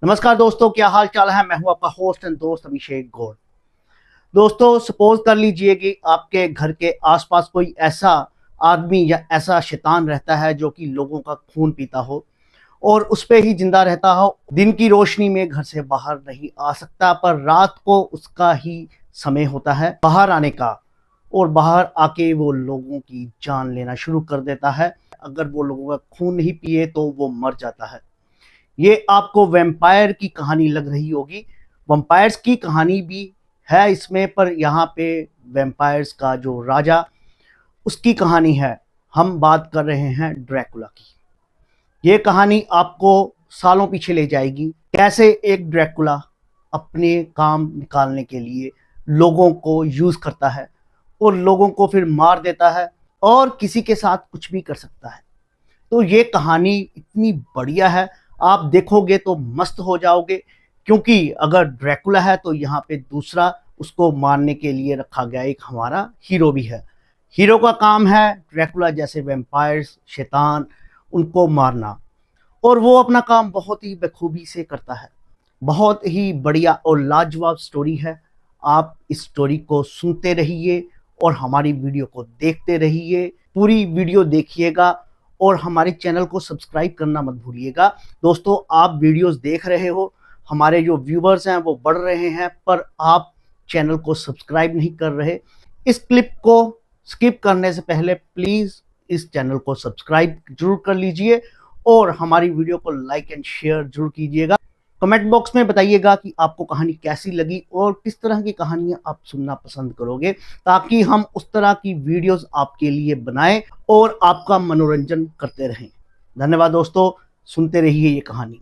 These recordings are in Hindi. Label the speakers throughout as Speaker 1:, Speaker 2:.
Speaker 1: नमस्कार दोस्तों, क्या हाल चाल है। मैं हूं आपका होस्ट एंड दोस्त अभिषेक गौड़। दोस्तों, सपोज कर लीजिए कि आपके घर के आसपास कोई ऐसा आदमी या ऐसा शैतान रहता है जो कि लोगों का खून पीता हो और उस पे ही जिंदा रहता हो। दिन की रोशनी में घर से बाहर नहीं आ सकता, पर रात को उसका ही समय होता है बाहर आने का, और बाहर आके वो लोगों की जान लेना शुरू कर देता है। अगर वो लोगों का खून नहीं पिए तो वो मर जाता है। ये आपको वैम्पायर की कहानी लग रही होगी। वैम्पायर्स की कहानी भी है इसमें, पर यहाँ पे वैम्पायर्स का जो राजा, उसकी कहानी है। हम बात कर रहे हैं ड्रैकुला की। ये कहानी आपको सालों पीछे ले जाएगी। कैसे एक ड्रैकुला अपने काम निकालने के लिए लोगों को यूज करता है और लोगों को फिर मार देता है और किसी के साथ कुछ भी कर सकता है। तो ये कहानी इतनी बढ़िया है, आप देखोगे तो मस्त हो जाओगे। क्योंकि अगर ड्रैकुला है तो यहाँ पे दूसरा उसको मारने के लिए रखा गया एक हमारा हीरो भी है। हीरो का काम है ड्रैकुला जैसे वैम्पायर्स, शैतान, उनको मारना, और वो अपना काम बहुत ही बखूबी से करता है। बहुत ही बढ़िया और लाजवाब स्टोरी है। आप इस स्टोरी को सुनते रहिए और हमारी वीडियो को देखते रहिए। पूरी वीडियो देखिएगा और हमारे चैनल को सब्सक्राइब करना मत भूलिएगा। दोस्तों, आप वीडियोस देख रहे हो, हमारे जो व्यूवर्स हैं वो बढ़ रहे हैं, पर आप चैनल को सब्सक्राइब नहीं कर रहे। इस क्लिप को स्किप करने से पहले प्लीज़ इस चैनल को सब्सक्राइब जरूर कर लीजिए और हमारी वीडियो को लाइक एंड शेयर जरूर कीजिएगा। कमेंट बॉक्स में बताइएगा कि आपको कहानी कैसी लगी और किस तरह की कहानियां आप सुनना पसंद करोगे, ताकि हम उस तरह की वीडियोस आपके लिए बनाएं और आपका मनोरंजन करते रहें। धन्यवाद दोस्तों, सुनते रहिए ये कहानी।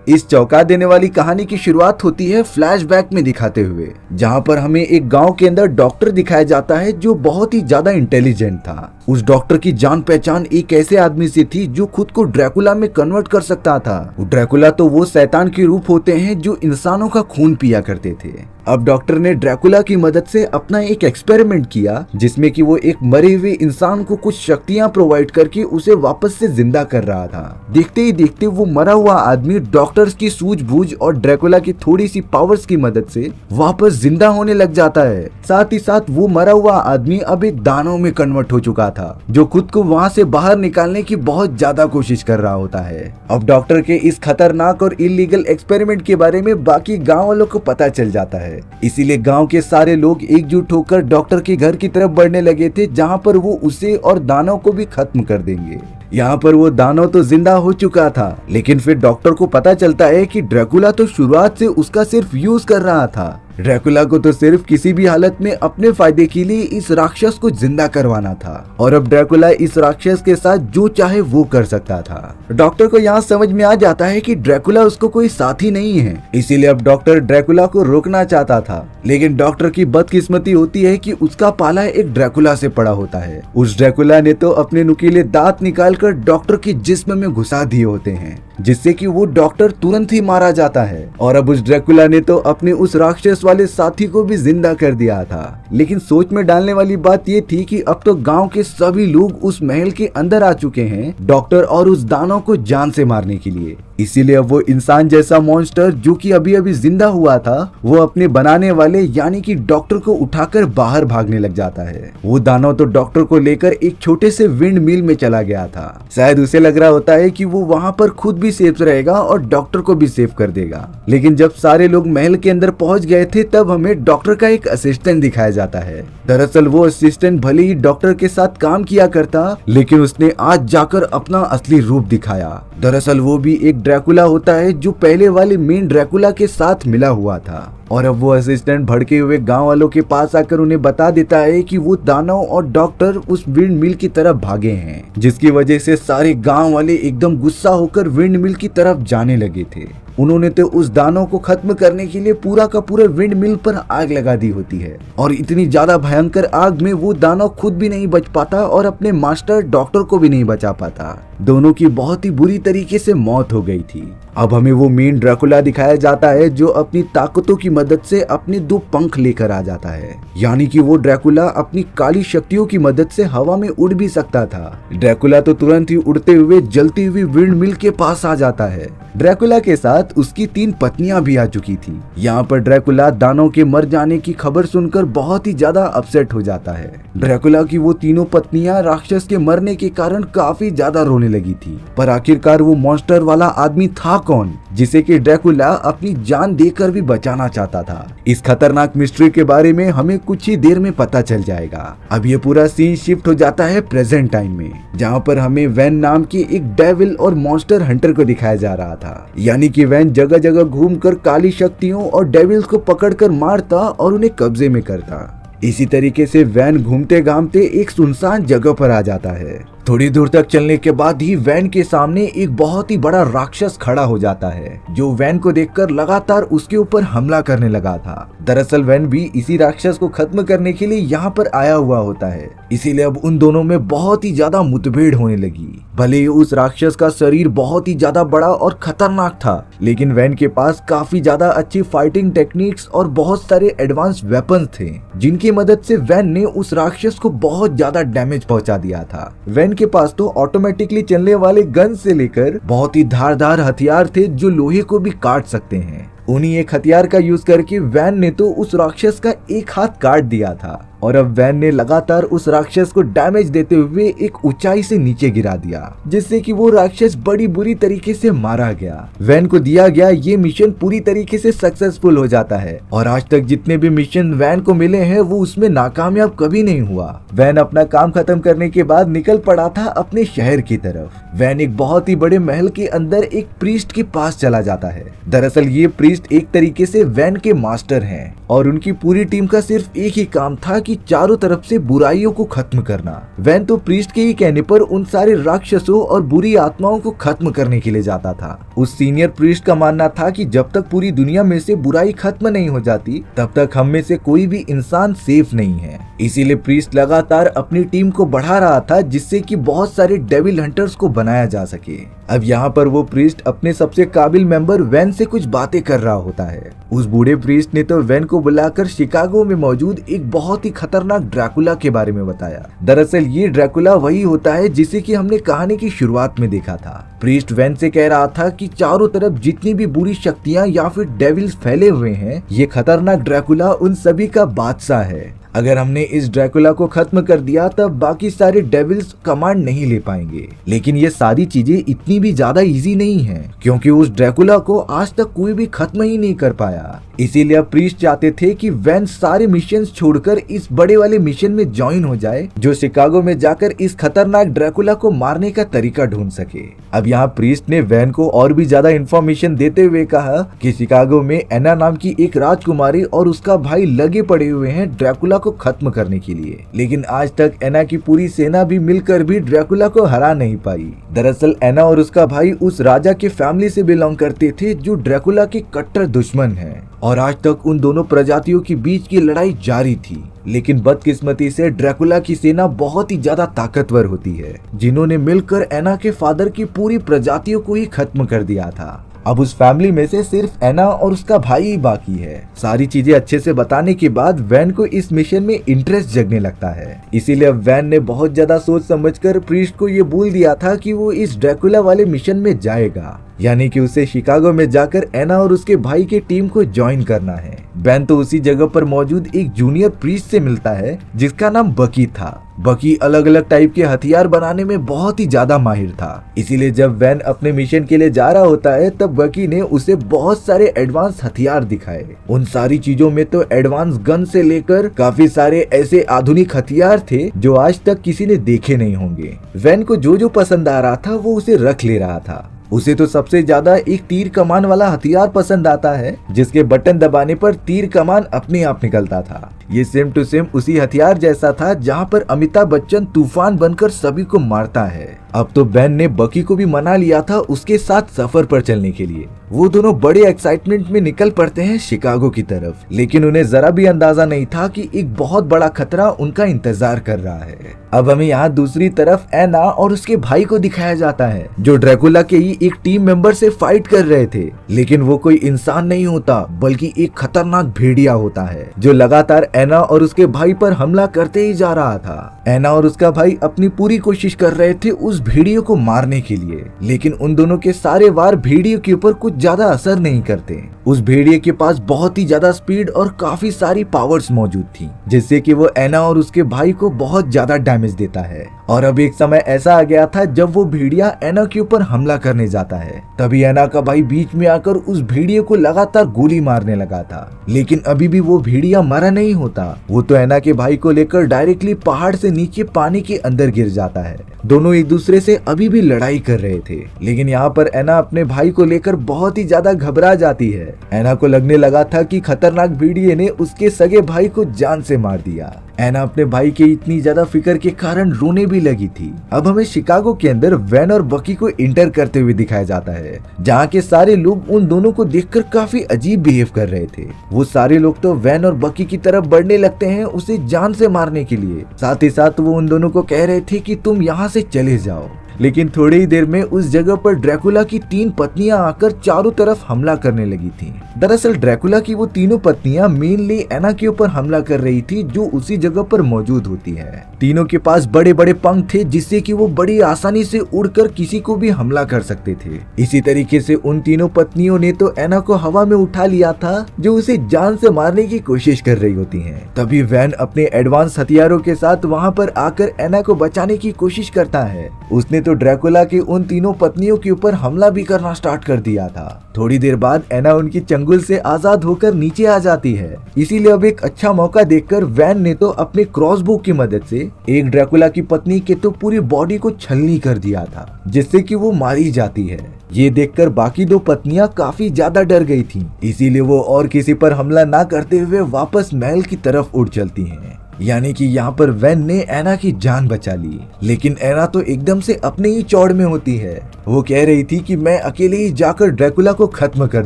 Speaker 2: इस चौंका देने वाली कहानी की शुरुआत होती है फ्लैशबैक में दिखाते हुए, जहां पर हमें एक गांव के अंदर डॉक्टर दिखाया जाता है जो बहुत ही ज्यादा इंटेलिजेंट था। उस डॉक्टर की जान पहचान एक ऐसे आदमी से थी जो खुद को ड्रैकुला में कन्वर्ट कर सकता था। ड्रैकुला तो वो शैतान के रूप होते हैं जो इंसानों का खून पिया करते थे। अब डॉक्टर ने ड्रैकुला की मदद से अपना एक एक्सपेरिमेंट किया, जिसमें कि वो एक मरे हुए इंसान को कुछ शक्तियां प्रोवाइड करके उसे वापस से जिंदा कर रहा था। देखते ही देखते वो मरा हुआ आदमी डॉक्टर्स की सूझबूझ और ड्रैकुला की थोड़ी सी पावर्स की मदद से वापस जिंदा होने लग जाता है। साथ ही साथ वो मरा हुआ आदमी अब एक दानव में कन्वर्ट हो चुका था, जो खुद को वहाँ से बाहर निकालने की बहुत ज्यादा कोशिश कर रहा होता है। अब डॉक्टर के इस खतरनाक और इलीगल एक्सपेरिमेंट के बारे में बाकी गाँव वालों को पता चल जाता है। इसीलिए गांव के सारे लोग एकजुट होकर डॉक्टर के घर की तरफ बढ़ने लगे थे, जहां पर वो उसे और दानव को भी खत्म कर देंगे। यहाँ पर वो दानव तो जिंदा हो चुका था, लेकिन फिर डॉक्टर को पता चलता है कि ड्रैकुला तो शुरुआत से उसका सिर्फ यूज कर रहा था। ड्रैकुला को तो सिर्फ किसी भी हालत में अपने फायदे के लिए इस राक्षस को जिंदा करवाना था, और अब ड्रैकुला इस राक्षस के साथ जो चाहे वो कर सकता था। डॉक्टर को यहाँ समझ में आ जाता है कि ड्रैकुला उसको कोई साथी नहीं है, इसीलिए अब डॉक्टर ड्रैकुला को रोकना चाहता था। लेकिन डॉक्टर की बदकिस्मती होती है कि उसका पाला एक ड्रैकुला से पड़ा होता है। उस ड्रैकुला ने तो अपने नुकीले दांत निकालकर डॉक्टर के जिस्म में घुसा दिए होते हैं, जिससे कि वो डॉक्टर तुरंत ही मारा जाता है। और अब उस ड्रैकुला ने तो अपने उस राक्षस वाले साथी को भी जिंदा कर दिया था। लेकिन सोच में डालने वाली बात ये थी कि अब तो गांव के सभी लोग उस महल के अंदर आ चुके हैं डॉक्टर और उस दानव को जान से मारने के लिए। इसीलिए अब वो इंसान जैसा मॉन्स्टर जो कि अभी अभी जिंदा हुआ था, वो अपने बनाने वाले यानी कि डॉक्टर को उठाकर बाहर भागने लग जाता है। वो दानव तो डॉक्टर को लेकर एक छोटे से विंड मिल में चला गया था। शायद उसे लग रहा होता है कि वो वहाँ पर खुद भी सेफ रहेगा और डॉक्टर को भी सेफ कर देगा। लेकिन जब सारे लोग महल के अंदर पहुंच गए थे, तब हमें डॉक्टर का एक असिस्टेंट दिखाया जाता है। दरअसल वो असिस्टेंट भले ही डॉक्टर के साथ काम किया करता, लेकिन उसने आज जाकर अपना असली रूप दिखाया। दरअसल वो भी एक ड्रैकुला होता है जो पहले वाले मेन ड्रैकुला के साथ मिला हुआ था। और अब वो असिस्टेंट भड़के हुए गांव वालों के पास आकर उन्हें बता देता है कि वो दानव और डॉक्टर उस विंड मिल की तरफ भागे हैं, जिसकी वजह से सारे गांव वाले एकदम गुस्सा होकर विंड मिल की तरफ जाने लगे थे। उन्होंने तो उस दानव को खत्म करने के लिए पूरा का पूरा विंड मिल पर आग लगा दी होती है, और इतनी ज्यादा भयंकर आग में वो दानव खुद भी नहीं बच पाता और अपने मास्टर डॉक्टर को भी नहीं बचा पाता। दोनों की बहुत ही बुरी तरीके से मौत हो गई थी। अब हमें वो मेन ड्रैकुला दिखाया जाता है जो अपनी ताकतों की मदद से अपने 2 पंख लेकर आ जाता है, यानी कि वो ड्रैकुला अपनी काली शक्तियों की मदद से हवा में उड़ भी सकता था। ड्रैकुला तो तुरंत ही उड़ते हुए जलती हुई विंड मिल के पास आ जाता है। ड्रैकुला के साथ उसकी 3 पत्नियां भी आ चुकी थी। यहाँ पर ड्रैकुला दानव के मर जाने की खबर सुनकर बहुत ही ज्यादा अपसेट हो जाता है। ड्रैकुला की वो तीनों पत्नियां राक्षस के मरने के कारण काफी ज्यादा रोने लगी थी, पर आखिरकार वो मॉन्स्टर वाला आदमी था कौन जिसे कि ड्रैकुला अपनी जान देकर भी बचाना चाहता था। इस खतरनाक मिस्ट्री के बारे में हमें कुछ ही देर में पता चल जाएगा। अब ये पूरा सीन शिफ्ट हो जाता है प्रेजेंट टाइम में, जहाँ पर हमें वैन नाम की एक डेविल और मॉन्स्टर हंटर को दिखाया जा रहा था। यानी कि वैन जगह जगह घूमकर काली शक्तियों और डेविल्स को पकड़कर मारता और उन्हें कब्जे में करता। इसी तरीके से वैन घूमते घामते एक सुनसान जगह पर आ जाता है। थोड़ी दूर तक चलने के बाद ही वैन के सामने एक बहुत ही बड़ा राक्षस खड़ा हो जाता है, जो वैन को देखकर लगातार उसके ऊपर हमला करने लगा था। दरअसल वैन भी इसी राक्षस को खत्म करने के लिए यहाँ पर आया हुआ होता है, इसीलिए अब उन दोनों में बहुत ही ज्यादा मुठभेड़ होने लगी। भले ही उस राक्षस का शरीर बहुत ही ज्यादा बड़ा और खतरनाक था, लेकिन वैन के पास काफी ज्यादा अच्छी फाइटिंग टेक्निक्स और बहुत सारे एडवांस वेपन्स थे, जिनकी मदद से वैन ने उस राक्षस को बहुत ज्यादा डैमेज पहुंचा दिया था। वैन के पास तो ऑटोमेटिकली चलने वाले गन से लेकर बहुत ही धारदार हथियार थे जो लोहे को भी काट सकते हैं। उन्हीं एक हथियार का यूज करके वैन ने तो उस राक्षस का एक हाथ काट दिया था, और अब वैन ने लगातार उस राक्षस को डैमेज देते हुए एक ऊंचाई से नीचे गिरा दिया, जिससे कि वो राक्षस बड़ी बुरी तरीके से मारा गया। वैन को दिया गया ये मिशन पूरी तरीके से सक्सेसफुल हो जाता है, और आज तक जितने भी मिशन वैन को मिले हैं वो उसमें नाकामयाब कभी नहीं हुआ। वैन अपना काम खत्म करने के बाद निकल पड़ा था अपने शहर की तरफ। वैन एक बहुत ही बड़े महल के अंदर एक प्रीस्ट के पास चला जाता है। दरअसल ये प्रीस्ट एक तरीके से वैन के मास्टर हैं, और उनकी पूरी टीम का सिर्फ एक ही काम था कि चारों तरफ से बुराइयों को खत्म करना। वैन तो प्रीस्ट के ही कहने पर उन सारे राक्षसों और बुरी आत्माओं को खत्म करने के लिए जाता था। उस सीनियर प्रीस्ट का मानना था कि जब तक पूरी दुनिया में से बुराई खत्म नहीं हो जाती तब तक हम में से कोई भी इंसान सेफ नहीं है। इसीलिए प्रीस्ट लगातार अपनी टीम को बढ़ा रहा था, जिससे कि बहुत सारे डेविल हंटर्स को बनाया जा सके। अब यहाँ पर वो प्रीस्ट अपने सबसे काबिल मेंबर वैन से कुछ बातें कर रहा होता है। उस बूढ़े प्रीस्ट ने तो वैन को बुलाकर शिकागो में मौजूद एक बहुत ही खतरनाक ड्रैकुला के बारे में बताया। दरअसल ये ड्रैकुला वही होता है जिसे कि हमने कहानी की शुरुआत में देखा था। प्रीस्ट वैन से कह रहा था कि चारों तरफ जितनी भी बुरी शक्तियां या फिर डेविल्स फैले हुए हैं, ये खतरनाक ड्रैकुला उन सभी का बादशाह है। अगर हमने इस ड्रैकुला को खत्म कर दिया तब बाकी सारे डेविल्स कमांड नहीं ले पाएंगे। लेकिन ये सारी चीजें इतनी भी ज्यादा इजी नहीं है, क्योंकि उस ड्रैकुला को आज तक कोई भी खत्म ही नहीं कर पाया। इसीलिए अब प्रीस्ट चाहते थे कि वैन सारे मिशन छोड़कर इस बड़े वाले मिशन में ज्वाइन हो जाए, जो शिकागो में जाकर इस खतरनाक ड्रैकुला को मारने का तरीका ढूंढ सके। अब यहाँ प्रीस्ट ने वैन को और भी ज्यादा इंफॉर्मेशन देते हुए कहा कि शिकागो में एना नाम की एक राजकुमारी और उसका भाई लगे पड़े हुए हैं ड्रैकुला को खत्म करने के लिए, लेकिन आज तक एना की पूरी सेना भी मिलकर भी ड्रैकुला को हरा नहीं पाई। दरअसल एना और उसका भाई उस राजा के फैमिली से बिलोंग करते थे जो ड्रैकुला के कट्टर दुश्मन हैं, और आज तक उन दोनों प्रजातियों के बीच की लड़ाई जारी थी। लेकिन बदकिस्मती से ड्रैकुला की सेना बहुत ही ज्यादा ताकतवर होती है, जिन्होंने मिलकर एना के फादर की पूरी प्रजातियों को ही खत्म कर दिया था। अब उस फैमिली में से सिर्फ एना और उसका भाई ही बाकी है। सारी चीजें अच्छे से बताने के बाद वैन को इस मिशन में इंटरेस्ट जगने लगता है। इसीलिए अब वैन ने बहुत ज्यादा सोच समझकर प्रीस्ट को ये बोल दिया था कि वो इस ड्रैकुला वाले मिशन में जाएगा, यानी कि उसे शिकागो में जाकर एना और उसके भाई की टीम को ज्वाइन करना है। वैन तो उसी जगह पर मौजूद एक जूनियर प्रीस्ट से मिलता है जिसका नाम बकी था। बकी अलग अलग टाइप के हथियार बनाने में बहुत ही ज्यादा माहिर था। इसीलिए जब वैन अपने मिशन के लिए जा रहा होता है तब बकी ने उसे बहुत सारे एडवांस हथियार दिखाए। उन सारी चीजों में तो एडवांस गन से लेकर काफी सारे ऐसे आधुनिक हथियार थे जो आज तक किसी ने देखे नहीं होंगे। वैन को जो जो पसंद आ रहा था वो उसे रख ले रहा था। उसे तो सबसे ज्यादा एक तीर कमान वाला हथियार पसंद आता है, जिसके बटन दबाने पर तीर कमान अपने आप निकलता था। ये सेम टू सेम उसी हथियार जैसा था जहाँ पर अमिताभ बच्चन तूफान बनकर सभी को मारता है। अब तो बेन ने बकी को भी मना लिया था उसके साथ सफर पर चलने के लिए। वो दोनों बड़े एक्साइटमेंट में निकल पड़ते हैं शिकागो की तरफ, लेकिन उन्हें जरा भी अंदाजा नहीं था कि एक बहुत बड़ा खतरा उनका इंतजार कर रहा है। अब हमें यहाँ दूसरी तरफ एना और उसके भाई को दिखाया जाता है जो ड्रैकुला के ही एक टीम मेंबर से फाइट कर रहे थे, लेकिन वो कोई इंसान नहीं होता बल्कि एक खतरनाक भेड़िया होता है जो लगातार एना और उसके भाई पर हमला करते ही जा रहा था। एना और उसका भाई अपनी पूरी कोशिश कर रहे थे उस भेड़ियों को मारने के लिए, लेकिन उन दोनों के सारे वार भेड़ियों के ऊपर कुछ ज्यादा असर नहीं करते। उस भेड़िए के पास बहुत ही ज्यादा स्पीड और काफी सारी पावर्स मौजूद थी, जिससे कि वो एना और उसके भाई को बहुत ज्यादा डैमेज देता है। और अब एक समय ऐसा आ गया था जब वो भेड़िया एना के ऊपर हमला करने जाता है, तभी एना का भाई बीच में आकर उस भेड़िए को लगातार गोली मारने लगा था, लेकिन अभी भी वो भेड़िया मरा नहीं होता। वो तो एना के भाई को लेकर डायरेक्टली पहाड़ से नीचे पानी के अंदर गिर जाता है। दोनों एक दूसरे से अभी भी लड़ाई कर रहे थे, लेकिन यहाँ पर एना अपने भाई को लेकर बहुत ही ज्यादा घबरा जाती है। एना को लगने लगा था कि खतरनाक भेड़िए ने उसके सगे भाई को जान से मार दिया। एना अपने भाई के इतनी ज्यादा फिक्र के कारण रोने भी लगी थी। अब हमें शिकागो के अंदर वैन और बकी को इंटर करते हुए दिखाया जाता है, जहाँ के सारे लोग उन दोनों को देखकर काफी अजीब बिहेव कर रहे थे। वो सारे लोग तो वैन और बकी की तरफ बढ़ने लगते हैं उसे जान से मारने के लिए। साथ ही साथ वो उन दोनों को कह रहे थे कि तुम यहाँ से चले जाओ, लेकिन थोड़ी ही देर में उस जगह पर ड्रैकुला की 3 पत्नियां आकर चारों तरफ हमला करने लगी थीं। दरअसल ड्रैकुला की वो तीनों पत्नियां मेनली एना के ऊपर हमला कर रही थी जो उसी जगह पर मौजूद होती है। तीनों के पास बड़े बड़े पंख थे जिससे कि वो बड़ी आसानी से उड़कर किसी को भी हमला कर सकते थे। इसी तरीके से उन तीनों पत्नियों ने तो एना को हवा में उठा लिया था जो उसे जान से मारने की कोशिश कर रही होती है। तभी वैन अपने एडवांस हथियारों के साथ वहाँ पर आकर एना को बचाने की कोशिश करता है। उसने तो ड्रैकुला की उन तीनों पत्नियों के ऊपर हमला भी करना स्टार्ट कर दिया था। थोड़ी देर बाद एना उनकी चंगुल से आजाद होकर नीचे आ जाती है। इसीलिए अब एक अच्छा मौका देखकर वैन ने तो अपने क्रॉसबो की मदद से एक ड्रैकुला की पत्नी के तो पूरी बॉडी को छलनी कर दिया था, जिससे कि वो मारी जाती है। ये देखकर बाकी 2 पत्नियां काफी ज्यादा डर गई थीं, इसीलिए वो और किसी पर हमला ना करते हुए वापस महल की तरफ उड़ चलती हैं। यानी कि यहाँ पर वैन ने एना की जान बचा ली, लेकिन एना तो एकदम से अपने ही चौड़ में होती है। वो कह रही थी कि मैं अकेले ही जाकर ड्रैकुला को खत्म कर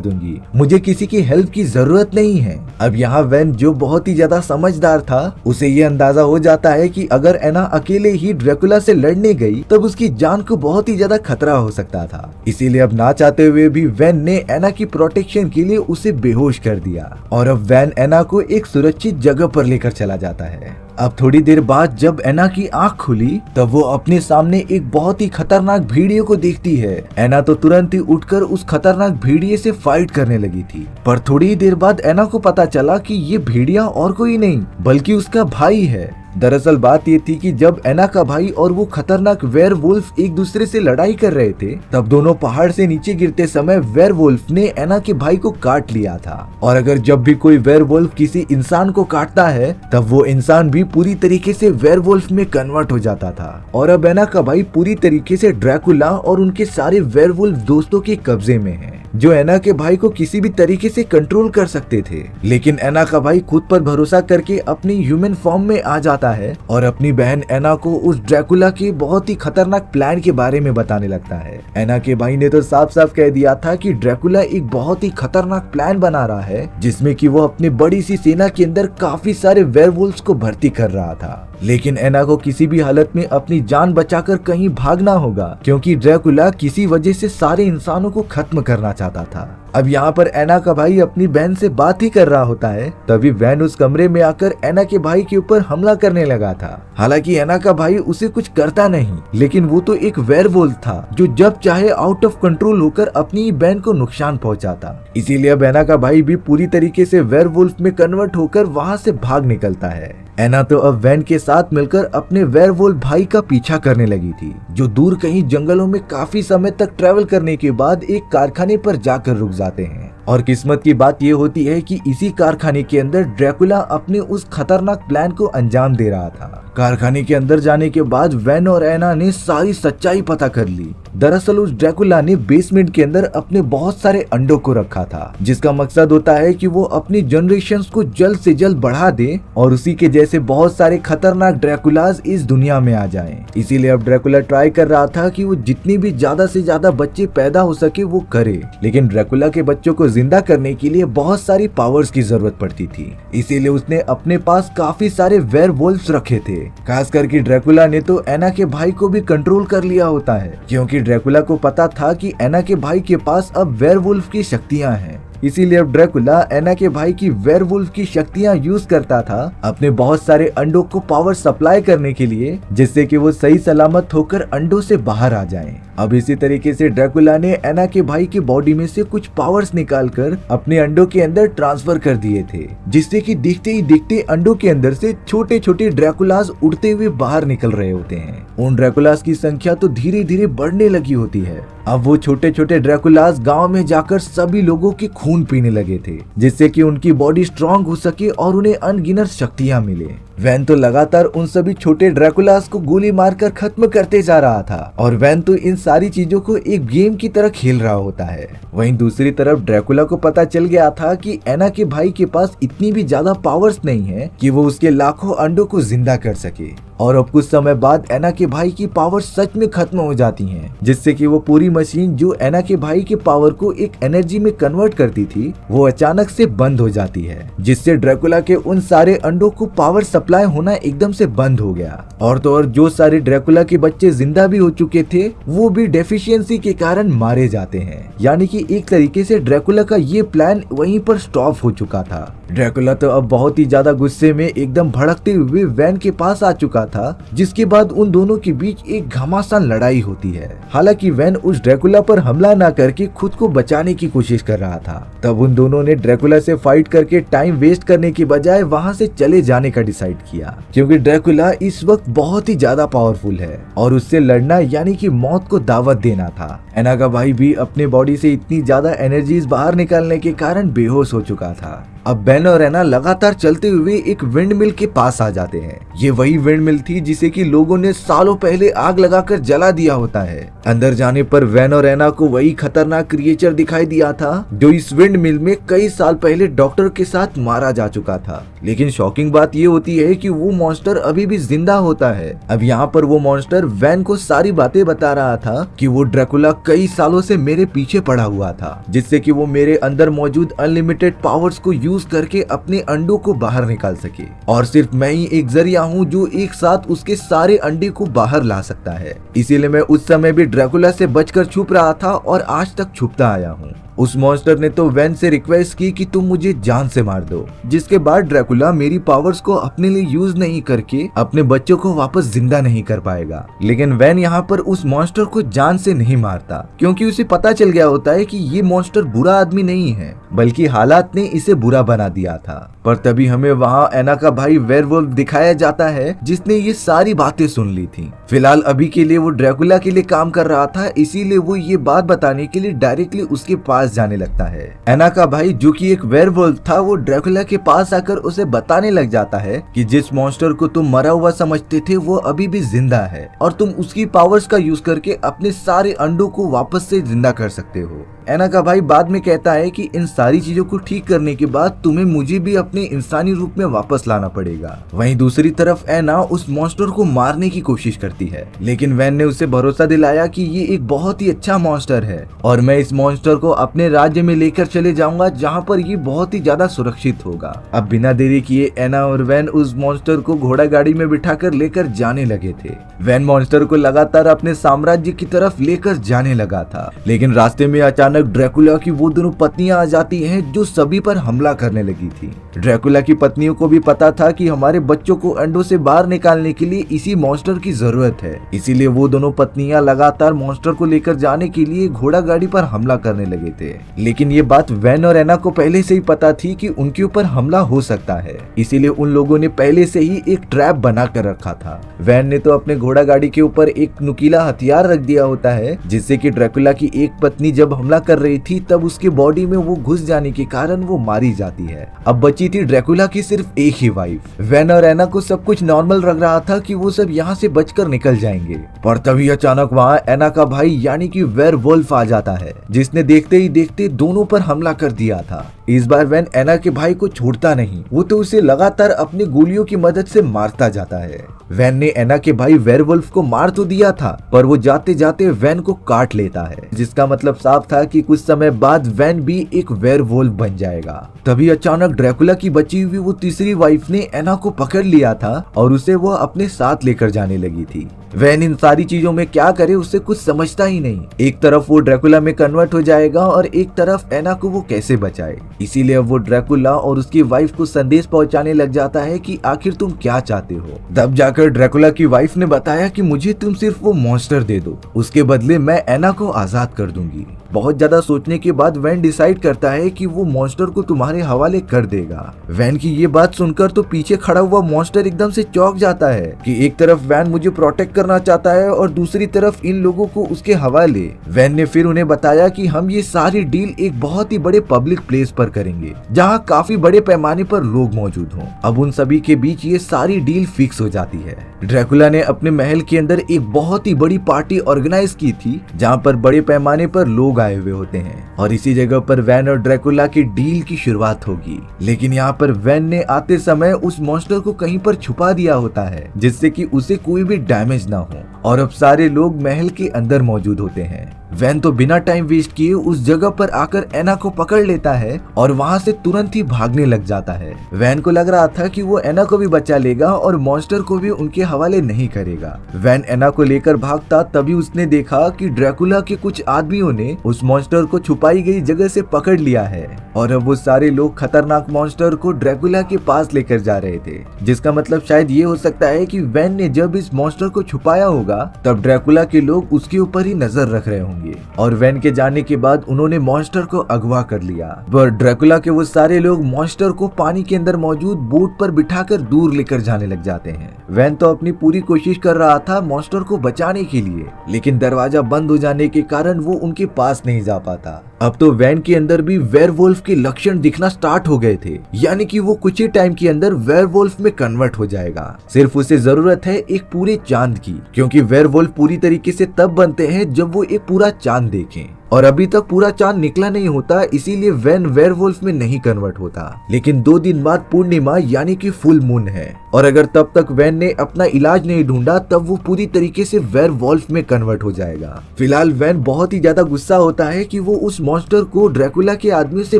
Speaker 2: दूंगी, मुझे किसी की हेल्प की जरूरत नहीं है। अब यहाँ वैन जो बहुत ही ज्यादा समझदार था, उसे ये अंदाजा हो जाता है कि अगर एना अकेले ही ड्रैकुला से लड़ने गई तब उसकी जान को बहुत ही ज्यादा खतरा हो सकता था। इसीलिए अब ना चाहते हुए भी वैन ने एना की प्रोटेक्शन के लिए उसे बेहोश कर दिया और अब वैन एना को एक सुरक्षित जगह पर लेकर चला जाता है। अब थोड़ी देर बाद जब एना की आंख खुली तब वो अपने सामने एक बहुत ही खतरनाक भेड़िए को देखती है। एना तो तुरंत ही उठकर उस खतरनाक भेड़िए से फाइट करने लगी थी, पर थोड़ी ही देर बाद एना को पता चला कि ये भेड़िया और कोई नहीं बल्कि उसका भाई है। दरअसल बात ये थी कि जब एना का भाई और वो खतरनाक वेयरवुल्फ एक दूसरे से लड़ाई कर रहे थे तब दोनों पहाड़ से नीचे गिरते समय वेयरवुल्फ ने एना के भाई को काट लिया था। और अगर जब भी कोई वेयरवुल्फ किसी इंसान को काटता है तब वो इंसान भी पूरी तरीके से वेयरवुल्फ में कन्वर्ट हो जाता था। और अब एना का भाई पूरी तरीके से ड्रैकुला और उनके सारे वेयरवुल्फ दोस्तों के कब्जे में है, जो एना के भाई को किसी भी तरीके से कंट्रोल कर सकते थे। लेकिन एना का भाई खुद पर भरोसा करके अपनी ह्यूमन फॉर्म में आ जाता है और अपनी बहन एना को उस ड्रैकुला के बहुत ही खतरनाक प्लान के बारे में बताने लगता है। एना के भाई ने तो साफ साफ कह दिया था कि ड्रैकुला एक बहुत ही खतरनाक प्लान बना रहा है जिसमें कि वो अपनी बड़ी सी सेना के अंदर काफी सारे वेयरवुल्फ्स को भर्ती कर रहा था। लेकिन एना को किसी भी हालत में अपनी जान बचाकर कहीं भागना होगा, क्योंकि ड्रैकुला किसी वजह से सारे इंसानों को खत्म करना चाहता था। अब यहाँ पर एना का भाई अपनी बहन से बात ही कर रहा होता है, तभी वैन उस कमरे में आकर एना के भाई के ऊपर हमला करने लगा था। हालांकि एना का भाई उसे कुछ करता नहीं, लेकिन वो तो एक वेयरवुल्फ था जो जब चाहे आउट ऑफ कंट्रोल होकर अपनी बहन को नुकसान पहुंचाता। इसीलिए अब एना का भाई भी पूरी तरीके से वेयरवुल्फ में कन्वर्ट होकर वहाँ से भाग निकलता है। एना तो अब वैन के साथ मिलकर अपने वेयरवुल्फ भाई का पीछा करने लगी थी, जो दूर कहीं जंगलों में काफी समय तक ट्रैवल करने के बाद एक कारखाने पर जाकर रुक जाते हैं। और किस्मत की बात ये होती है कि इसी कारखाने के अंदर ड्रैकुला अपने उस खतरनाक प्लान को अंजाम दे रहा था। कारखाने के अंदर जाने के बाद वैन और एना ने सारी सच्चाई पता कर ली। दरअसल उस ड्रैकुला ने बेसमेंट के अंदर अपने बहुत सारे अंडों को रखा था, जिसका मकसद होता है कि वो अपनी जनरेशंस को जल्द से जल्द बढ़ा दे और उसी के जैसे बहुत सारे खतरनाक ड्रैकुलास इस दुनिया में आ जाएं। इसीलिए अब ड्रैकुला ट्राई कर रहा था कि वो जितनी भी ज्यादा से ज्यादा बच्चे पैदा हो सके वो करे, लेकिन ड्रैकुला के बच्चों को जिंदा करने के लिए बहुत सारी पावर्स की जरूरत पड़ती थी। इसीलिए उसने अपने पास काफी सारे वेयरवुल्व्स रखे थे। खास करके ड्रैकुला ने तो एना के भाई को भी कंट्रोल कर लिया होता है, क्योंकि ड्रैकुला को पता था कि एना के भाई के पास अब वेयरवुल्फ की शक्तियां हैं। इसीलिए अब ड्रैकुला एना के भाई की वेयरवुल्फ की शक्तियां यूज करता था अपने बहुत सारे अंडों को पावर सप्लाई करने के लिए, जिससे कि वो सही सलामत होकर अंडों से बाहर आ जाएं। अब इसी तरीके से ड्रैकुला ने एना के भाई की बॉडी में से कुछ पावर्स निकालकर अपने अंडों के अंदर ट्रांसफर कर दिए थे, जिससे कि दिखते ही दिखते अंडों के अंदर से छोटे छोटे ड्रैकुलास उड़ते हुए बाहर निकल रहे होते हैं। उन ड्रैकुलास की संख्या तो धीरे धीरे बढ़ने लगी होती है। अब वो छोटे छोटे ड्रैकुलास गांव में जाकर सभी लोगों के खून पीने लगे थे, जिससे कि उनकी बॉडी स्ट्रांग हो सके और उन्हें अनगिनत शक्तियां मिले। वैन तो लगातार उन सभी छोटे ड्रैकुलास को गोली मारकर खत्म करते जा रहा था और वैन तो इन सारी चीजों को एक गेम की तरह खेल रहा होता है। वहीं दूसरी तरफ ड्रैकुला को पता चल गया था कि एना के भाई के पास इतनी भी ज्यादा पावर्स नहीं है कि वो उसके लाखों अंडों को जिंदा कर सके, और अब कुछ समय बाद एना के भाई की पावर सच में खत्म हो जाती हैं, जिससे कि वो पूरी मशीन जो एना के भाई के पावर को एक एनर्जी में कन्वर्ट करती थी वो अचानक से बंद हो जाती है, जिससे ड्रैकुला के उन सारे अंडों को पावर सप्लाई होना एकदम से बंद हो गया। और तो और जो सारे ड्रैकुला के बच्चे जिंदा भी हो चुके थे वो भी डेफिशिएंसी के कारण मारे जाते हैं। यानी कि एक तरीके से ड्रैकुला का ये प्लान वहीं पर स्टॉप हो चुका था। ड्रैकुला तो अब बहुत ही ज्यादा गुस्से में एकदम भड़कते हुए वैन के पास आ चुका था, जिसके बाद उन दोनों के बीच एक घमासान लड़ाई होती है। हालांकि वैन उस ड्रैकुला पर हमला ना करके खुद को बचाने की कोशिश कर रहा था। तब उन दोनों ने ड्रैकुला से फाइट करके टाइम वेस्ट करने के बजाय वहां से चले जाने का डिसाइड किया, क्योंकि ड्रैकुला इस वक्त बहुत ही ज्यादा पावरफुल है और उससे लड़ना यानी कि मौत को दावत देना था। एना का भाई भी अपने बॉडी से इतनी ज्यादा एनर्जीज बाहर निकालने के कारण बेहोश हो चुका था। अब बेन और एना लगातार चलते हुए एक विंड मिल के पास आ जाते हैं। ये वही विंड मिल थी जिसे कि लोगों ने सालों पहले आग लगाकर जला दिया होता है। अंदर जाने पर वैन और एना को वही खतरनाक क्रिएचर दिखाई दिया था जो इस विंड मिल में कई साल पहले डॉक्टर के साथ मारा जा चुका था। लेकिन शॉकिंग बात ये होती है कि वो मॉन्स्टर अभी भी जिंदा होता है। अब यहाँ पर वो मॉन्स्टर वैन को सारी बातें बता रहा था कि वो ड्रैकुला कई सालों से मेरे पीछे पड़ा हुआ था, जिससे कि वो मेरे अंदर मौजूद अनलिमिटेड पावर्स को यूज करके अपने अंडों को बाहर निकाल सके, और सिर्फ मैं ही एक जरिया हूँ जो एक साथ उसके सारे अंडे को बाहर ला सकता है। इसीलिए मैं उस समय भी ड्रैकुला से बचकर छुप रहा था और आज तक छुपता आया हूँ। उस मॉन्स्टर ने तो वैन से रिक्वेस्ट की कि तुम मुझे जान से मार दो, जिसके बाद ड्रैकुला मेरी पावर्स को अपने लिए यूज नहीं करके अपने बच्चों को वापस जिंदा नहीं कर पाएगा। लेकिन वैन यहाँ पर उस मॉन्स्टर को जान से नहीं मारता, क्योंकि उसे पता चल गया होता है कि ये मॉन्स्टर बुरा आदमी नहीं है, बल्कि हालात ने इसे बुरा बना दिया था। पर तभी हमें वहाँ एना का भाई वेयरवुल्फ दिखाया जाता है जिसने ये सारी बातें सुन ली थी। फिलहाल अभी के लिए वो ड्रैकुला के लिए काम कर रहा था, इसीलिए वो ये बात बताने के लिए डायरेक्टली उसके पास जाने लगता है। एना का भाई जो कि एक वेयरवुल्फ था वो ड्रैकुला के पास आकर उसे बताने लग जाता है कि जिस मॉन्स्टर को तुम मरा हुआ समझते थे वो अभी भी जिंदा है और तुम उसकी पावर्स का यूज करके अपने सारे अंडों को वापस से जिंदा कर सकते हो। एना का भाई बाद में कहता है कि इन सारी चीजों को ठीक करने के बाद तुम्हें मुझे भी अपने इंसानी रूप में वापस लाना पड़ेगा। वहीं दूसरी तरफ एना उस मॉन्स्टर को मारने की कोशिश करती है, लेकिन वैन ने उसे भरोसा दिलाया कि ये एक बहुत ही अच्छा मॉन्स्टर है और मैं इस मॉन्स्टर को अपने राज्य में लेकर चले जाऊंगा जहाँ पर ये बहुत ही ज्यादा सुरक्षित होगा। अब बिना देरी किए एना और वैन उस मॉन्स्टर को घोड़ा गाड़ी में बिठाकर लेकर जाने लगे थे। वैन मॉन्स्टर को लगातार अपने साम्राज्य की तरफ लेकर जाने लगा था, लेकिन रास्ते में अचानक ड्रैकुला की वो दोनों पत्नियां आ जाती हैं जो सभी पर हमला करने लगी थी। ड्रैकुला की पत्नियों को भी पता था कि हमारे बच्चों को अंडों से बाहर निकालने के लिए इसी मॉन्स्टर की जरूरत है, इसीलिए वो दोनों पत्नियां लगातार मॉन्स्टर को लेकर जाने के लिए घोड़ा गाड़ी पर हमला करने लगे थे। लेकिन ये बात वैन और एना को पहले से ही पता थी कि उनके ऊपर हमला हो सकता है, इसीलिए उन लोगों ने पहले से ही एक ट्रैप बना कर रखा था। वैन ने तो अपने घोड़ा गाड़ी के ऊपर एक नुकीला हथियार रख दिया होता है, जिससे कि ड्रैकुला की एक पत्नी जब हमला कर रही थी तब उसके बॉडी में वो घुस जाने के कारण वो मारी जाती है। अब बची थी ड्रैकुला की सिर्फ एक ही वाइफ। वैन और एना को सब कुछ नॉर्मल लग रहा था कि वो सब यहाँ से बचकर निकल जाएंगे, पर तभी अचानक वहाँ एना का भाई यानी कि वेयरवुल्फ आ जाता है, जिसने देखते ही देखते दोनों पर हमला कर दिया था। इस बार वैन एना के भाई को छोड़ता नहीं, वो तो उसे लगातार अपनी गोलियों की मदद से मारता जाता है। वैन ने एना के भाई वेयरवुल्फ को मार तो दिया था, पर वो जाते जाते वैन को काट लेता है, जिसका मतलब साफ था कि कुछ समय बाद वैन भी एक वेयरवुल्फ बन जाएगा। तभी अचानक ड्रैकुला की बची हुई वो तीसरी वाइफ ने एना को पकड़ लिया था और उसे वो अपने साथ लेकर जाने लगी थी। वैन इन सारी चीजों में क्या करे उसे कुछ समझता ही नहीं। एक तरफ वो ड्रैकुला में कन्वर्ट हो जाएगा और एक तरफ एना को वो कैसे बचाए। इसीलिए अब वो ड्रैकुला और उसकी वाइफ को संदेश पहुंचाने लग जाता है कि आखिर तुम क्या चाहते हो। तब जाकर ड्रैकुला की वाइफ ने बताया कि मुझे तुम सिर्फ वो मॉन्स्टर दे दो, उसके बदले मैं एना को आजाद कर दूंगी। बहुत ज्यादा सोचने के बाद वैन डिसाइड करता है कि वो मॉन्स्टर को तुम्हारे हवाले कर देगा। वैन की ये बात सुनकर तो पीछे खड़ा हुआ मॉन्स्टर एकदम से चौंक जाता है कि एक तरफ वैन मुझे प्रोटेक्ट करना चाहता है और दूसरी तरफ इन लोगों को उसके हवाले। वैन ने फिर उन्हें बताया कि हम ये सारी डील एक बहुत ही बड़े पब्लिक प्लेस पर करेंगे, जहाँ काफी बड़े पैमाने पर लोग मौजूद हों। अब उन सभी के बीच ये सारी डील फिक्स हो जाती है। ड्रैकुला ने अपने महल के अंदर एक बहुत ही बड़ी पार्टी ऑर्गेनाइज की थी, जहाँ पर बड़े पैमाने पर लोग आए हुए होते हैं और इसी जगह पर वैन और ड्रैकुला की डील की शुरुआत होगी। लेकिन यहाँ पर वैन ने आते समय उस मॉन्स्टर को कहीं पर छुपा दिया होता है, जिससे कि उसे कोई भी डैमेज ना हो, और अब सारे लोग महल के अंदर मौजूद होते हैं। वैन तो बिना टाइम वेस्ट किए उस जगह पर आकर एना को पकड़ लेता है और वहाँ से तुरंत ही भागने लग जाता है। वैन को लग रहा था कि वो एना को भी बचा लेगा और मॉन्स्टर को भी उनके हवाले नहीं करेगा। वैन एना को लेकर भागता, तभी उसने देखा कि ड्रैकुला के कुछ आदमियों ने उस मॉन्स्टर को छुपाई गई जगह से पकड़ लिया है और अब वो सारे लोग खतरनाक मॉन्स्टर को ड्रैकुला के पास लेकर जा रहे थे, जिसका मतलब शायद ये हो सकता है कि वैन ने जब इस मॉन्स्टर को छुपाया होगा तब ड्रैकुला के लोग उसके ऊपर ही नजर रख रहे होंगे और वैन के जाने के बाद उन्होंने मॉन्स्टर को अगवा कर लिया। पर ड्रैकुला के वो सारे लोग मॉन्स्टर को पानी के अंदर मौजूद बोट पर बिठाकर दूर लेकर जाने लग जाते हैं। वैन तो अपनी पूरी कोशिश कर रहा था मॉन्स्टर को बचाने के लिए, लेकिन दरवाजा बंद हो जाने के कारण वो उनके पास नहीं जा पाता। अब तो वैन के अंदर भी वेयरवुल्फ के लक्षण दिखना स्टार्ट हो गए थे, यानी कि वो कुछ ही टाइम के अंदर वेयरवुल्फ में कन्वर्ट हो जाएगा। सिर्फ उसे जरूरत है एक पूरे चांद की, क्योंकि वेयरवुल्फ पूरी तरीके से तब बनते हैं जब वो एक पूरा चांद देखें, और अभी तक पूरा चांद निकला नहीं होता, इसीलिए वैन वेयरवुल्फ में नहीं कन्वर्ट होता। लेकिन 2 दिन बाद पूर्णिमा यानी कि फुल मून है, और अगर तब तक वैन ने अपना इलाज नहीं ढूंढा तब वो पूरी तरीके से वेयरवुल्फ में कन्वर्ट हो जाएगा। फिलहाल वैन बहुत ही ज्यादा गुस्सा होता है कि वो उस मॉन्स्टर को ड्रैकुला के आदमी से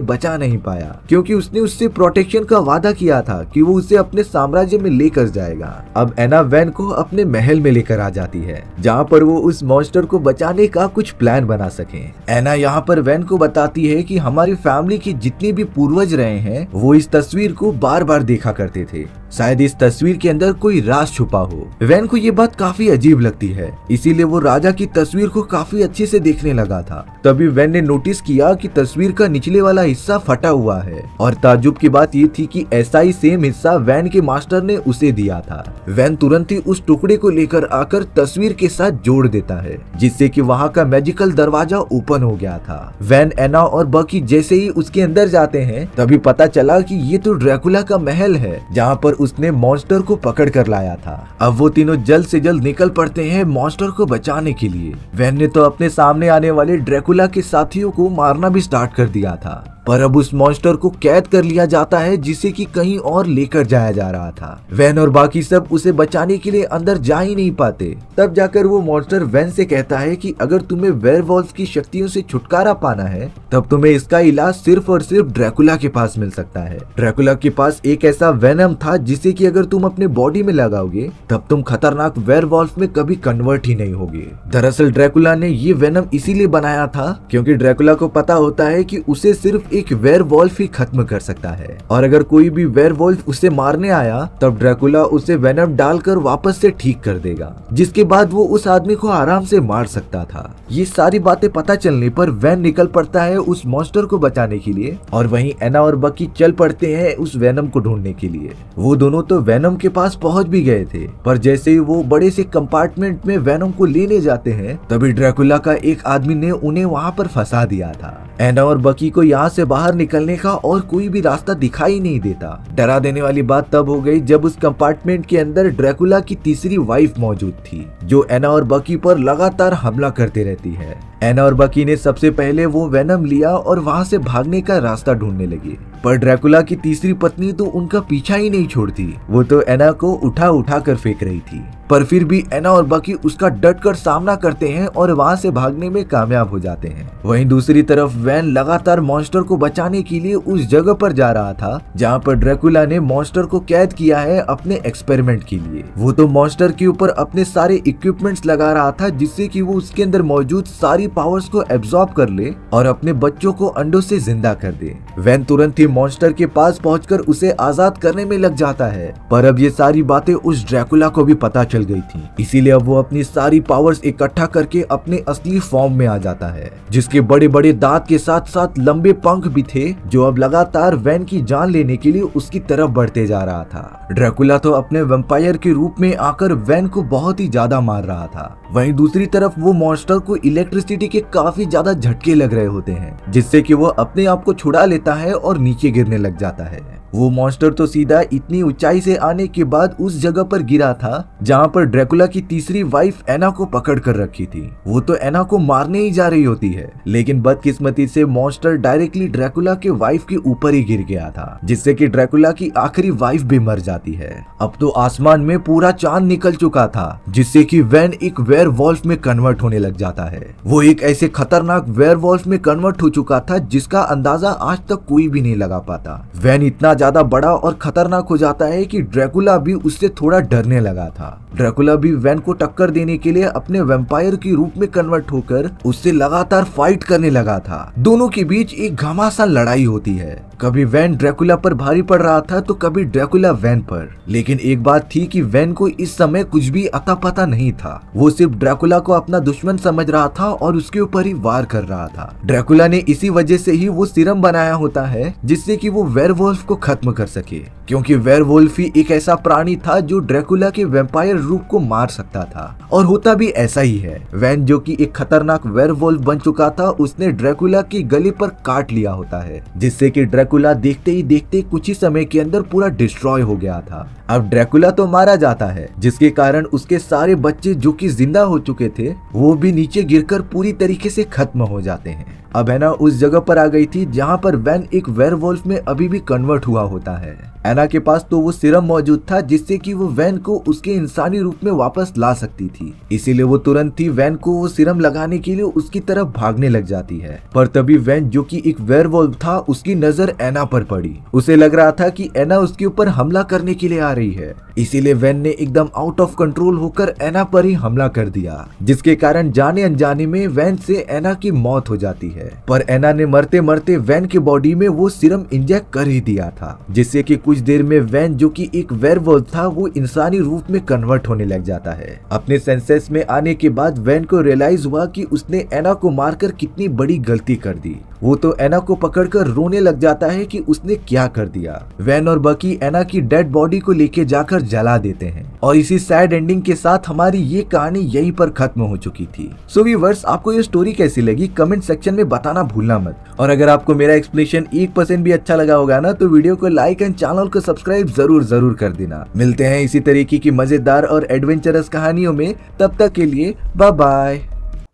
Speaker 2: बचा नहीं पाया, क्योंकि उसने उससे प्रोटेक्शन का वादा किया था कि वो उसे अपने साम्राज्य में लेकर जाएगा। अब एना वैन को अपने महल में लेकर आ जाती है, जहाँ पर वो उस मॉन्स्टर को बचाने का कुछ प्लान बना सके। एना यहाँ पर वैन को बताती है कि हमारी फैमिली के जितने भी पूर्वज रहे हैं वो इस तस्वीर को बार बार देखा करते थे, शायद इस तस्वीर के अंदर कोई राज छुपा हो। वैन को ये बात काफी अजीब लगती है, इसीलिए वो राजा की तस्वीर को काफी अच्छे से देखने लगा था। तभी वैन ने नोटिस किया कि तस्वीर का निचले वाला हिस्सा फटा हुआ है, और ताज्जुब की बात ये थी कि ऐसा ही सेम हिस्सा वैन के मास्टर ने उसे दिया था। वैन तुरंत ही उस टुकड़े को लेकर आकर तस्वीर के साथ जोड़ देता है, जिससे कि वहाँ का मैजिकल दरवाजा ओपन हो गया था। वैन, एना और बकी जैसे ही उसके अंदर जाते हैं तभी पता चला कि ये तो ड्रैकुला का महल है, जहाँ पर उसने मॉन्स्टर को पकड़ कर लाया था। अब वो तीनों जल्द से जल्द निकल पड़ते हैं मॉन्स्टर को बचाने के लिए। वैन ने तो अपने सामने आने वाले ड्रैकुला के साथियों को मारना भी स्टार्ट कर दिया था, पर अब उस मॉन्स्टर को कैद कर लिया जाता है, जिसे कि कहीं और लेकर जाया जा रहा था। वैन और बाकी सब उसे बचाने के लिए अंदर जा ही नहीं पाते। तब जाकर वो मॉन्स्टर वैन से कहता है कि अगर तुम्हें वेयरवुल्फ की शक्तियों से छुटकारा पाना है तब तुम्हें इसका इलाज सिर्फ और सिर्फ ड्रैकुला के पास मिल सकता है। ड्रैकुला के पास एक ऐसा वेनम था जिसे कि अगर तुम अपने बॉडी में लगाओगे तब तुम खतरनाक वेयरवुल्फ में कभी कन्वर्ट ही नहीं होगे। दरअसल ड्रैकुला ने ये वेनम इसीलिए बनाया था क्योंकि ड्रैकुला को पता होता है कि उसे सिर्फ एक वेयरवॉल्फ ही खत्म कर सकता है, और अगर कोई भी वेयरवॉल्फ उसे मारने आया तब ड्रैकुला उसे वेनम डालकर वापस से ठीक कर देगा, जिसके बाद वो उस आदमी को आराम से मार सकता था। ये सारी बातें पता चलने पर वैन निकल पड़ता है उस मॉन्स्टर को बचाने के लिए, और वहीं एना और बकी चल पड़ते हैं उस वेनम को ढूंढने के लिए। वो दोनों तो वेनम के पास पहुंच भी गए थे, पर जैसे ही वो बड़े से कंपार्टमेंट में वेनम को लेने जाते हैं तभी ड्रैकुला का एक आदमी ने उन्हें वहां पर फंसा दिया था। एना और बकी को यहाँ से बाहर निकलने का और कोई भी रास्ता दिखाई नहीं देता। डरा देने वाली बात तब हो गई जब उस कंपार्टमेंट के अंदर ड्रैकुला की तीसरी वाइफ मौजूद थी, जो एना और बकी पर लगातार हमला करते रहती है। एना और बकी ने सबसे पहले वो वेनम लिया और वहां से भागने का रास्ता ढूंढने लगे, पर ड्रैकुला की तीसरी पत्नी तो उनका पीछा ही नहीं छोड़ती। वो तो एना को उठा उठा कर फेंक रही थी, पर फिर भी एना और बकी उसका डट कर सामना करते हैं और वहां से भागने में कामयाब हो जाते हैं। वहीं दूसरी तरफ वैन लगातार मॉन्स्टर को बचाने के लिए उस जगह पर जा रहा था जहां पर ड्रैकुला ने मॉन्स्टर को कैद किया है अपने एक्सपेरिमेंट के लिए। वो तो मॉन्स्टर के ऊपर अपने सारे इक्विपमेंट्स लगा रहा था, जिससे कि वो उसके अंदर मौजूद सारी पावर्स को एब्जॉर्ब कर ले और अपने बच्चों को अंडों से जिंदा कर दे। वैन तुरंत ही मॉन्स्टर के पास पहुंचकर उसे आजाद करने में लग जाता है, पर अब ये सारी बातें उस ड्रैकुला को भी पता चल गई थी, इसीलिए अब वो अपनी सारी पावर्स इकट्ठा करके अपने असली फॉर्म में आ जाता है, जिसके बड़े बड़े दांत के साथ साथ लंबे पंख भी थे, जो अब लगातार वैन की जान लेने के लिए उसकी तरफ बढ़ते जा रहा था। ड्रैकुला तो अपने वैम्पायर के रूप में आकर वैन को बहुत ही ज्यादा मार रहा था। वहीं दूसरी तरफ वो मॉन्स्टर को इलेक्ट्रिसिटी के काफी ज्यादा झटके लग रहे होते हैं, जिससे कि वो अपने आप को छुड़ा लेता है और नीचे गिरने लग जाता है। वो मॉन्स्टर तो सीधा इतनी ऊंचाई से आने के बाद उस जगह पर गिरा था जहां पर ड्रैकुला की तीसरी वाइफ एना को पकड़ कर रखी थी। वो तो एना को मारने ही जा रही होती है, लेकिन बदकिस्मती से मॉन्स्टर डायरेक्टली ड्रैकुला के वाइफ के ऊपर ही गिर गया था, जिससे कि ड्रैकुला की आखिरी वाइफ भी मर जाती है। अब तो आसमान में पूरा चांद निकल चुका था, जिससे कि वैन एक वेयरवॉल्फ में कन्वर्ट होने लग जाता है। वो एक ऐसे खतरनाक वेयरवॉल्फ में कन्वर्ट हो चुका था जिसका अंदाजा आज तक कोई भी नहीं लगा पाता। वैन इतना ज्यादा बड़ा और खतरनाक हो जाता है कि ड्रैकुला भी उससे थोड़ा डरने लगा था। ड्रैकुला भी वैन को टक्कर देने के लिए अपने वैम्पायर के रूप में कन्वर्ट होकर उससे लगातार फाइट करने लगा था। दोनों के बीच एक घमासान लड़ाई होती है। कभी वैन ड्रैकुला पर भारी पड़ रहा था तो कभी ड्रैकुला वैन पर, लेकिन एक बात थी कि वैन को इस समय कुछ भी अता पता नहीं था। वो सिर्फ ड्रैकुला को अपना दुश्मन समझ रहा था और उसके ऊपर ही वार कर रहा था। ड्रैकुला ने इसी वजह से ही वो सीरम बनाया होता है, जिससे कि वो वेयरवॉल्फ को खत्म कर सके, क्योंकि वेयरवॉल्फ ही एक ऐसा प्राणी था जो ड्रैकुला के वैम्पायर रूप को मार सकता था। और होता भी ऐसा ही है। वैन जो कि एक खतरनाक वेयरवॉल्फ बन चुका था, उसने ड्रैकुला की गले पर काट लिया होता है, जिससे कि ड्रैकुला देखते ही देखते कुछ ही समय के अंदर पूरा डिस्ट्रॉय हो गया था। अब ड्रैकुला तो मारा जाता है, जिसके कारण उसके सारे बच्चे जो कि जिंदा हो चुके थे वो भी नीचे गिरकर पूरी तरीके से खत्म हो जाते हैं। अब एना उस जगह पर आ गई थी जहां पर वैन एक वेयरवॉल्फ में अभी भी कन्वर्ट हुआ होता है। एना के पास तो वो सीरम मौजूद था जिससे कि वो वैन को उसके इंसानी रूप में वापस ला सकती थी, इसीलिए वो तुरंत ही वैन को वो सीरम लगाने के लिए उसकी तरफ भागने लग जाती है। पर तभी वैन जो कि एक वेयरवॉल्फ था उसकी नजर एना पर पड़ी। उसे लग रहा था कि एना उसके ऊपर हमला करने के लिए आ रही है, इसीलिए वैन ने एकदम आउट ऑफ कंट्रोल होकर एना पर ही हमला कर दिया, जिसके कारण जाने अनजाने में वैन से एना की मौत हो जाती है। पर एना ने मरते मरते वैन के बॉडी में वो सीरम इंजेक्ट कर ही दिया था, जिससे कि कुछ देर में वैन जो कि एक वेयरवॉल्फ था वो इंसानी रूप में कन्वर्ट होने लग जाता है। अपने सेंसेस में आने के बाद वैन को रियलाइज हुआ कि उसने एना को मारकर कितनी बड़ी गलती कर दी। वो तो एना को पकड़कर रोने लग जाता है कि उसने क्या कर दिया। वैन और बकी एना की डेड बॉडी को लेके जाकर जला देते हैं और इसी सैड एंडिंग के साथ हमारी ये कहानी यहीं पर खत्म हो चुकी थी। सो व्यूअर्स, आपको ये स्टोरी कैसी लगी कमेंट सेक्शन में बताना भूलना मत। और अगर आपको मेरा एक्सप्लेनेशन 1% भी अच्छा लगा होगा ना तो वीडियो को लाइक एंड चैनल को सब्सक्राइब जरूर कर देना। मिलते हैं इसी तरीके की मजेदार और एडवेंचरस कहानियों में, तब तक के लिए बाय बाय।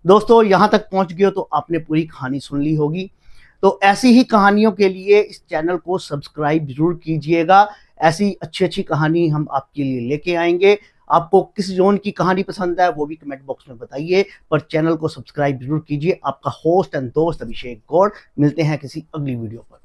Speaker 1: दोस्तों, यहाँ तक पहुँच गए हो तो आपने पूरी कहानी सुन ली होगी। तो ऐसी ही कहानियों के लिए इस चैनल को सब्सक्राइब जरूर कीजिएगा। ऐसी अच्छी कहानी हम आपके लिए लेके आएंगे। आपको किस जोन की कहानी पसंद है वो भी कमेंट बॉक्स में बताइए, पर चैनल को सब्सक्राइब जरूर कीजिए। आपका होस्ट एंड दोस्त अभिषेक गौड़। मिलते हैं किसी अगली वीडियो पर।